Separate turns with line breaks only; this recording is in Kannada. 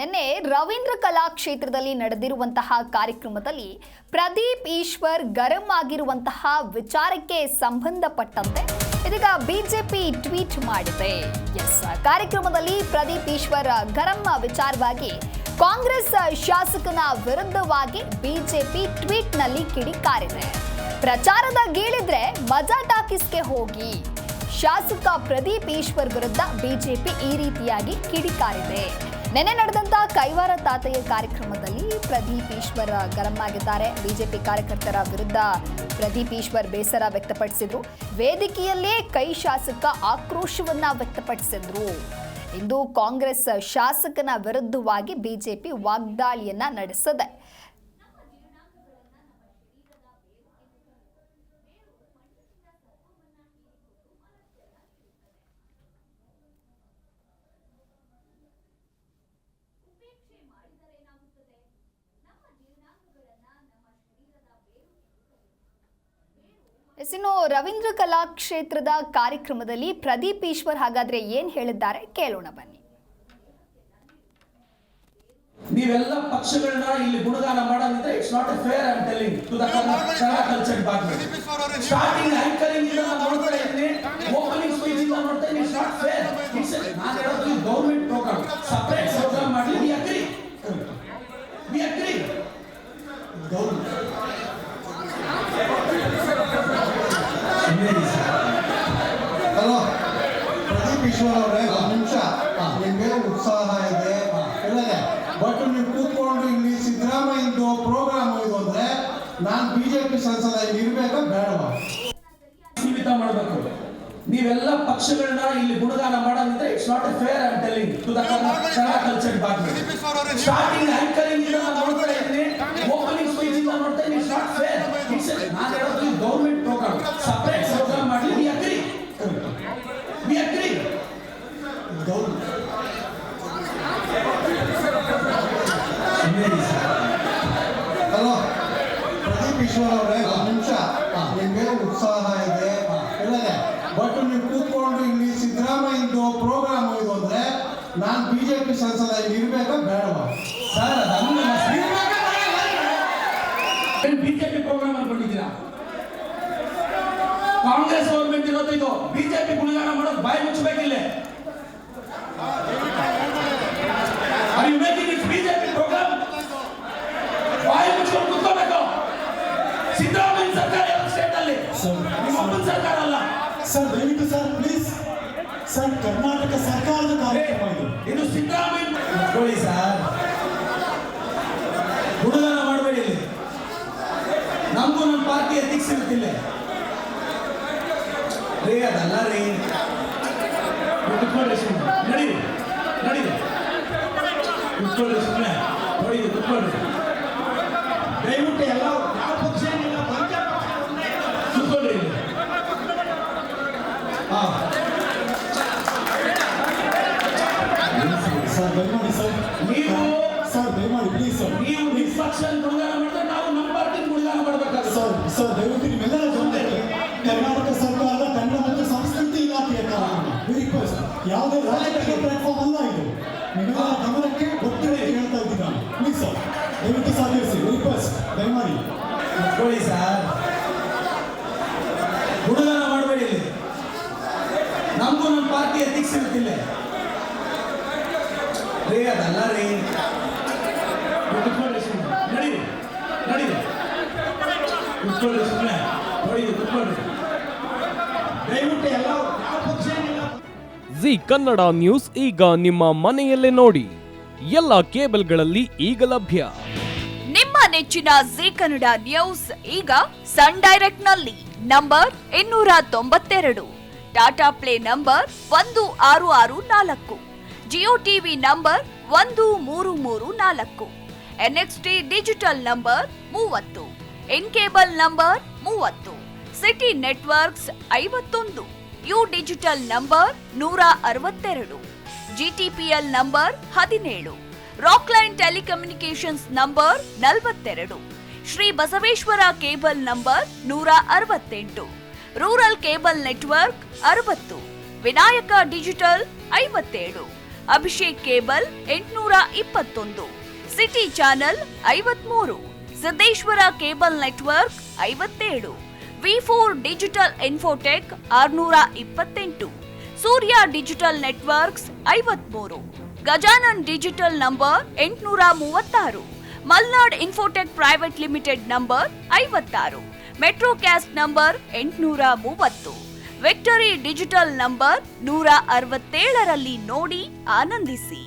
ನಿನ್ನೆ ರವೀಂದ್ರ ಕಲಾ ಕ್ಷೇತ್ರದಲ್ಲಿ ನಡೆದಿರುವಂತಹ ಕಾರ್ಯಕ್ರಮದಲ್ಲಿ ಪ್ರದೀಪ್ ಈಶ್ವರ್ ಗರಂ ಆಗಿರುವಂತಹ ವಿಚಾರಕ್ಕೆ ಸಂಬಂಧಪಟ್ಟಂತೆ ಇದೀಗ ಬಿಜೆಪಿ ಟ್ವೀಟ್ ಮಾಡಿದೆ. ಕಾರ್ಯಕ್ರಮದಲ್ಲಿ ಪ್ರದೀಪ್ ಈಶ್ವರ್ ಗರಂ ವಿಚಾರವಾಗಿ ಕಾಂಗ್ರೆಸ್ ಶಾಸಕನ ವಿರುದ್ಧವಾಗಿ ಬಿಜೆಪಿ ಟ್ವೀಟ್ನಲ್ಲಿ ಕಿಡಿಕಾರಿದೆ. ಪ್ರಚಾರದ ಗೀಳಿದ್ರೆ ಮಜಾ ಟಾಕೀಸ್ಗೆ ಹೋಗಿ. ಶಾಸಕ ಪ್ರದೀಪ್ ಈಶ್ವರ್ ವಿರುದ್ಧ ಬಿಜೆಪಿ ಈ ರೀತಿಯಾಗಿ ಕಿಡಿಕಾರಿದೆ. ನಿನ್ನೆ ನಡೆದಂತ ಕೈವಾರ ತಾತಯ್ಯ ಕಾರ್ಯಕ್ರಮದಲ್ಲಿ ಪ್ರದೀಪ್ ಈಶ್ವರ್ ಗರಂ ಆಗಿದ್ದಾರೆ. ಬಿಜೆಪಿ ಕಾರ್ಯಕರ್ತರ ವಿರುದ್ಧ ಪ್ರದೀಪ್ ಈಶ್ವರ್ ಬೇಸರ ವ್ಯಕ್ತಪಡಿಸಿದ್ರು. ವೇದಿಕೆಯಲ್ಲೇ ಕೈ ಶಾಸಕ ಆಕ್ರೋಶವನ್ನ ವ್ಯಕ್ತಪಡಿಸಿದ್ರು. ಇಂದು ಕಾಂಗ್ರೆಸ್ ಶಾಸಕನ ವಿರುದ್ಧವಾಗಿ ಬಿಜೆಪಿ ವಾಗ್ದಾಳಿಯನ್ನ ನಡೆಸಿದೆ. ಇನ್ನು ರವೀಂದ್ರ ಕಲಾ ಕ್ಷೇತ್ರದ ಕಾರ್ಯಕ್ರಮದಲ್ಲಿ ಪ್ರದೀಪ್ ಈಶ್ವರ್ ಹಾಗಾದ್ರೆ ಏನ್ ಹೇಳಿದ್ದಾರೆ ಕೇಳೋಣ ಬನ್ನಿ.
ನೀವೆಲ್ಲ ಪಕ್ಷಗಳನ್ನ ಇಲ್ಲಿ ಗುಣಗಾನ ಮಾಡೋದಿದ್ರೆ it's not a fair I am telling to the Kannada culture department. Starting anchoring ಇಂದ ನಾನು ನೋಡ್ತಾ ಇದ್ದೀನಿ, ಓಪನಿಂಗ್ ಸ್ಪೀಚ್ ಇಂದ ನೋಡ್ತಾ ಇದ್ದೀನಿ. It's not fair. ನಾನು ಹೇಳೋದು ಗವರ್ನಮೆಂಟ್ ಪ್ರೋಗ್ರಾಮ್, ಸಪರೇಟ್ ಪ್ರೋಗ್ರಾಮ್ ಮಾಡಿ. We agree
hello Pradeep Eshwar ಅವರೇ, ಒಂದು ನಿಮಿಷ. ನಿಮ್ಗೆ ಉತ್ಸಾಹ ಇದೆ ಹೇಳಿದೆ, ಬಟ್ ನೀವು ಕೂತ್ಕೊಂಡು ಇಲ್ಲಿ ಸಿದ್ದರಾಮಯ್ಯದು ಪ್ರೋಗ್ರಾಮ್ ಇದು ಅಂದ್ರೆ ನಾನು ಬಿಜೆಪಿ ಸಂಸದ ಇರ್ಬೇಕಾ ಬೇಡವಾ?
ಸೀಮಿತ ಮಾಡಬೇಕು. ನೀವೆಲ್ಲ ಪಕ್ಷಗಳನ್ನ ಇಲ್ಲಿ ಗುಣಗಾನ ಮಾಡೋದಿದ್ರೆ it's not a fair I am telling to the Kannada culture department. Starting anchoring ಇಂದ ನಾನು ನೋಡ್ತಾ ಇದ್ದೀನಿ, ಓಪನಿಂಗ್ ಸ್ಪೀಚ್ ಇಂದ ನೋಡ್ತಾ ಇದ್ದೀನಿ. It's not fair. ನಾನು ಹೇಳೋದು ಗವರ್ನಮೆಂಟ್ ಪ್ರೋಗ್ರಾಮ್, ಸಪರೇಟ್ ಪ್ರೋಗ್ರಾಮ್ ಮಾಡಿ. We agree
hello Pradeep Eshwar ಅವರೇ, ಒಂದು ನಿಮಿಷ. ನಿಮ್ಗೆ ಉತ್ಸಾಹ ಇದೆ ಹೇಳಿದೆ, ಬಟ್ ನೀವು ಕೂತ್ಕೊಂಡು ಇಲ್ಲಿ ಸಿದ್ದರಾಮಯ್ಯದು ಪ್ರೋಗ್ರಾಮ್ ಇದು ಅಂದ್ರೆ ನಾನು ಬಿಜೆಪಿ ಸಂಸದ ಇರ್ಬೇಕಾ ಬೇಡವಾ?
ಸರ್ ಅದನ್ನು ಬಿಜೆಪಿ ಪ್ರೋಗ್ರಾಮ್ ಅನ್ಕೊಂಡಿದ್ದೀರಾ? ಕಾಂಗ್ರೆಸ್ ಗವರ್ಮೆಂಟ್ ಇರೋದು ಇದು. ಬಿಜೆಪಿ ಗುಣಗಾನ ಮಾಡೋದು ಬಾಯಿ ಮುಚ್ಚಬೇಕಿಲ್ಲ. Are you making it BJP programme? ಬಾಯಿ ಮುಚ್ಕೊಂಡು ಕೂತ್ಕೋಬೇಕು. ಸಿದ್ದರಾಮಯ್ಯ ಸರ್ಕಾರ ಸ್ಟೇಟ್ ಅಲ್ಲಿ, ನಿಮ್ಮ ಸರ್ಕಾರ ಅಲ್ಲ
ಸರ್. ದಯವಿಟ್ಟು ಸರ್ ಪ್ಲೀಸ್ ಸರ್, ಕರ್ನಾಟಕ ಸರ್ಕಾರದ ಕಾರ್ಯಕ್ರಮ
ಇದು. ಸಿದ್ದರಾಮಯ್ಯ ನೋಡಿ ಸರ್, ಗುಣಗಾನ ಮಾಡಬೇಡಿ. ನಮಗೂ ನಮ್ಮ ಪಾರ್ಟಿ ಎಥಿಕ್ಸ್ ಇರುತ್ತಿಲ್ಲ ರೀ. ಅದಲ್ಲ ರೀ. ಕುತ್ಕೊಳ್ಳಿ ಸುಮ್ಮನೆ, ನಡೀರಿ ಕುತ್ಕೊಳ್ಳಿ ಸುಮ್ಮನೆ, ನೋಡಿ ಕುತ್ಕೊಳ್ಳಿ ದಯವಿಟ್ಟು. ಎಲ್ಲ ಯಾವ ಪಕ್ಷ ಏನಿಲ್ಲ, ಕುತ್ಕೊಳ್ಳಿ ಇಲ್ಲಿ.
ಸರ್ ದಯಮಾಡಿ ಸರ್,
ನೀವು
ಸರ್ ದಯಮಾಡಿ ಪ್ಲೀಸ್ ಸರ್,
ನೀವು ನಿಷ್ಪಕ್ಷ ಗುಣಗಾನ ಮಾಡಿದ್ರೆ ನಾವು ನಮ್ಮ ಪಾರ್ಟಿ ಗುಣಗಾನ ಮಾಡಬೇಕಾಗುತ್ತೆ.
ಸರ್ ಸರ್ ದಯವಿಟ್ಟು ನಿಮ್ಮೆಲ್ಲರ ಜೊತೆಗೆ ಕರ್ನಾಟಕ ಸರ್ಕಾರದ ಕನ್ನಡ ಮತ್ತು ಸಂಸ್ಕೃತಿ ಇಲಾಖೆಯ ರಿಕ್ವೆಸ್ಟ್, ಯಾವುದೇ ರಾಜಕೀಯ ಪ್ಲಾಟ್ಫಾರ್ಮ್ ಅಲ್ಲ ಇದು. ನಿಮ್ಮೆಲ್ಲರ ಗಮನಕ್ಕೆ ಒತ್ತಡ ಹೇಳ್ತಾ ಇದ್ದೀನಿ ನಾನು. ಪ್ಲೀಸ್ ಸರ್ ದಯವಿಟ್ಟು ಸಹಕರಿಸಿ, ರಿಕ್ವೆಸ್ಟ್ ದಯಮಾಡಿ.
ನೋಡಿ ಸರ್, ಗುಣಗಾನ ಮಾಡಬೇಡಿ ಇಲ್ಲಿ. ನಮಗೂ ನಮ್ಮ ಪಾರ್ಟಿ ಎಥಿಕ್ಸ್ ಇರುತ್ತಿಲ್ಲ ರೀ. ಅದಲ್ಲ ರೀ. ಕುತ್ಕೊಳ್ಳಿ ಸುಮ್ಮನೆ, ನಡೀರಿ ಕುತ್ಕೊಳ್ಳಿ ಸುಮ್ಮನೆ, ನೋಡಿ ಕುತ್ಕೊಳ್ಳಿ ದಯವಿಟ್ಟು. ಎಲ್ಲ ಯಾವ ಪಕ್ಷ ಏನಿಲ್ಲ.
ಜಿ ಕನ್ನಡ ನ್ಯೂಸ್ ಈಗ ನಿಮ್ಮ ಮನೆಯಲ್ಲೇ ನೋಡಿ. ಎಲ್ಲ ಕೇಬಲ್ಗಳಲ್ಲಿ ಈಗ ಲಭ್ಯ.
ನಿಮ್ಮ ನೆಚ್ಚಿನ ಜಿ ಕನ್ನಡ ನ್ಯೂಸ್ ಈಗ ಸನ್ ಡೈರೆಕ್ಟ್ ನಲ್ಲಿ number 292, Tata play number 1664, Jio TV number 1334, NXT digital number 30, in cable number 30, city networks 51, U digital number 162, GTPL number 17, Rockline telecommunications number 42, Shri Basaveshwara cable number 168, rural cable network 60, Vinayaka digital 57, Abhishek cable 821, city channel 53, Siddeshwara cable network 57, V4 digital Infotech 628, Surya digital networks 53, Gajanan digital number 836, Malnad Infotech private limited number 56, Metrocast number 830, Victory digital number 167ರಲ್ಲಿ ನೋಡಿ ಆನಂದಿಸಿ.